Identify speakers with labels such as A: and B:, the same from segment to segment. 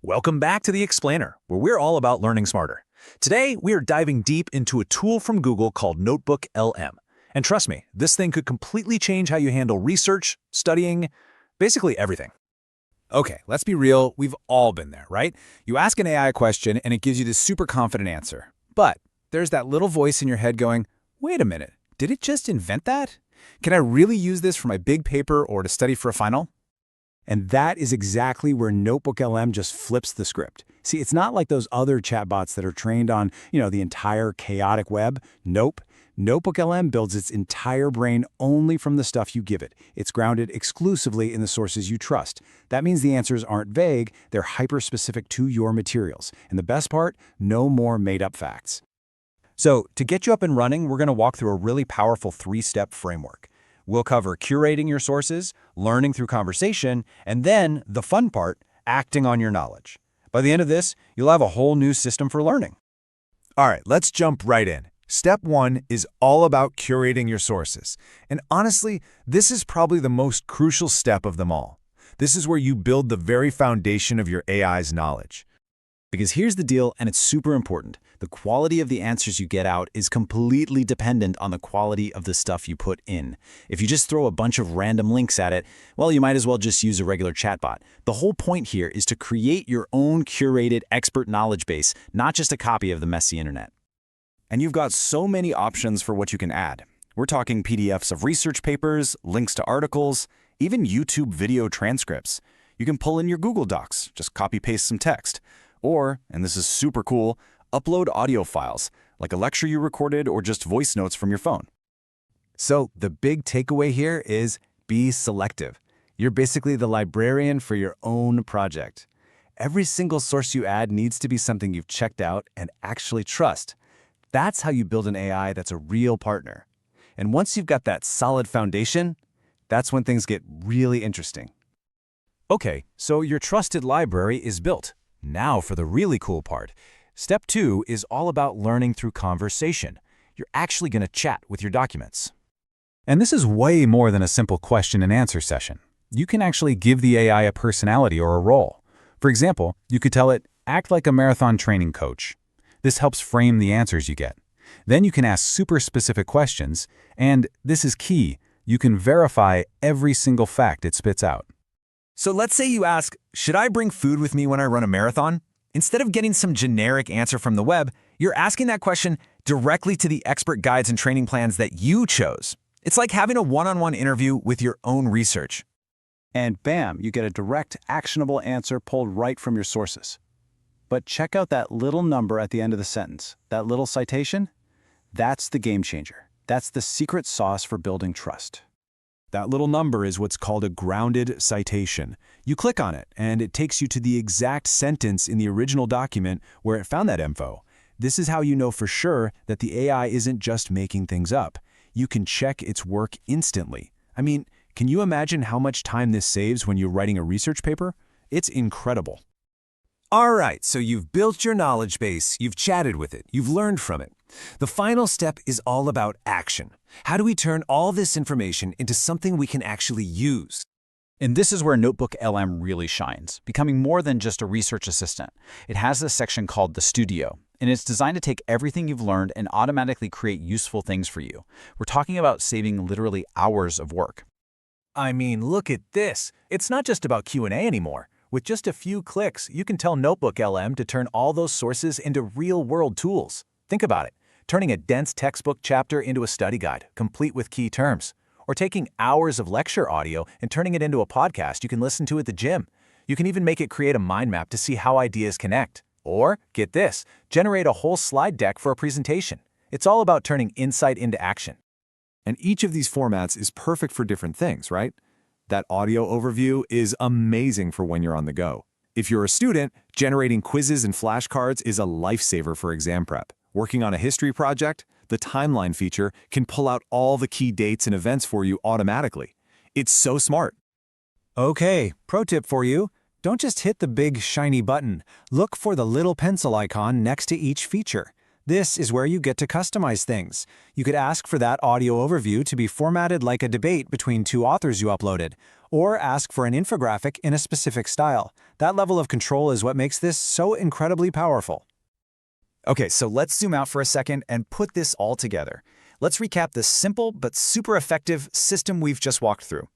A: Welcome back to The Explainer, where we're all about learning smarter. Today, we are diving deep into a tool from Google called NotebookLM. And trust me, this thing could completely change how you handle research, studying, basically everything.
B: Okay, let's be real, we've all been there, right? You ask an AI a question and it gives you this super confident answer. But there's that little voice in your head going, wait a minute, did it just invent that? Can I really use this for my big paper or to study for a final?
C: And that is exactly where NotebookLM just flips the script. See, it's not like those other chatbots that are trained on, the entire chaotic web. Nope. NotebookLM builds its entire brain only from the stuff you give it. It's grounded exclusively in the sources you trust. That means the answers aren't vague, they're hyper-specific to your materials. And the best part, no more made-up facts.
D: So, to get you up and running, we're going to walk through a really powerful three-step framework. We'll cover curating your sources, learning through conversation, and then, the fun part, acting on your knowledge. By the end of this, you'll have a whole new system for learning.
E: All right, let's jump right in. Step 1 is all about curating your sources. And honestly, this is probably the most crucial step of them all. This is where you build the very foundation of your AI's knowledge.
B: Because here's the deal, and it's super important. The quality of the answers you get out is completely dependent on the quality of the stuff you put in. If you just throw a bunch of random links at it, well, you might as well just use a regular chatbot. The whole point here is to create your own curated expert knowledge base, not just a copy of the messy internet.
D: And you've got so many options for what you can add. We're talking PDFs of research papers, links to articles, even YouTube video transcripts. You can pull in your Google Docs, just copy-paste some text. Or, and this is super cool, upload audio files, like a lecture you recorded or just voice notes from your phone.
C: So the big takeaway here is be selective. You're basically the librarian for your own project. Every single source you add needs to be something you've checked out and actually trust. That's how you build an AI that's a real partner. And once you've got that solid foundation, that's when things get really interesting.
A: Okay, so your trusted library is built. Now for the really cool part. Step 2 is all about learning through conversation. You're actually going to chat with your documents.
B: And this is way more than a simple question and answer session. You can actually give the AI a personality or a role. For example, you could tell it, act like a marathon training coach. This helps frame the answers you get. Then you can ask super specific questions, and this is key, you can verify every single fact it spits out.
A: So let's say you ask, should I bring food with me when I run a marathon? Instead of getting some generic answer from the web, you're asking that question directly to the expert guides and training plans that you chose. It's like having a one-on-one interview with your own research.
C: And bam, you get a direct, actionable answer pulled right from your sources. But check out that little number at the end of the sentence. That little citation? That's the game changer. That's the secret sauce for building trust.
E: That little number is what's called a grounded citation. You click on it, and it takes you to the exact sentence in the original document where it found that info. This is how you know for sure that the AI isn't just making things up. You can check its work instantly. I mean, can you imagine how much time this saves when you're writing a research paper? It's incredible.
A: All right, so you've built your knowledge base, you've chatted with it, you've learned from it. The final step is all about action. How do we turn all this information into something we can actually use?
B: And this is where NotebookLM really shines, becoming more than just a research assistant. It has this section called the Studio, and it's designed to take everything you've learned and automatically create useful things for you. We're talking about saving literally hours of work.
A: I mean, look at this. It's not just about Q&A anymore. With just a few clicks, you can tell NotebookLM to turn all those sources into real-world tools. Think about it, turning a dense textbook chapter into a study guide, complete with key terms. Or taking hours of lecture audio and turning it into a podcast you can listen to at the gym. You can even make it create a mind map to see how ideas connect. Or, get this, generate a whole slide deck for a presentation. It's all about turning insight into action.
E: And each of these formats is perfect for different things, right? That audio overview is amazing for when you're on the go. If you're a student, generating quizzes and flashcards is a lifesaver for exam prep. Working on a history project, the timeline feature can pull out all the key dates and events for you automatically. It's so smart.
C: Okay, pro tip for you. Don't just hit the big shiny button. Look for the little pencil icon next to each feature.
E: This is where you get to customize things. You could ask for that audio overview to be formatted like a debate between two authors you uploaded, or ask for an infographic in a specific style. That level of control is what makes this so incredibly powerful.
A: Okay, so let's zoom out for a second and put this all together. Let's recap the simple but super effective system we've just walked through.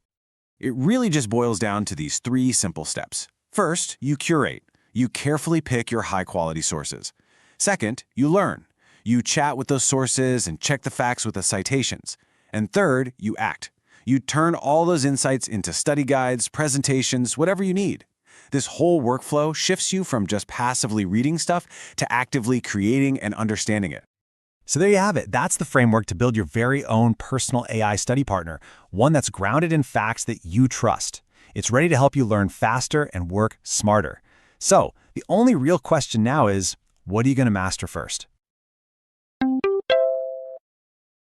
D: It really just boils down to these 3 simple steps. First, you curate. You carefully pick your high-quality sources. Second, you learn. You chat with those sources and check the facts with the citations. And third, you act. You turn all those insights into study guides, presentations, whatever you need. This whole workflow shifts you from just passively reading stuff to actively creating and understanding it.
B: So there you have it. That's the framework to build your very own personal AI study partner, one that's grounded in facts that you trust. It's ready to help you learn faster and work smarter. So the only real question now is, what are you going to master first?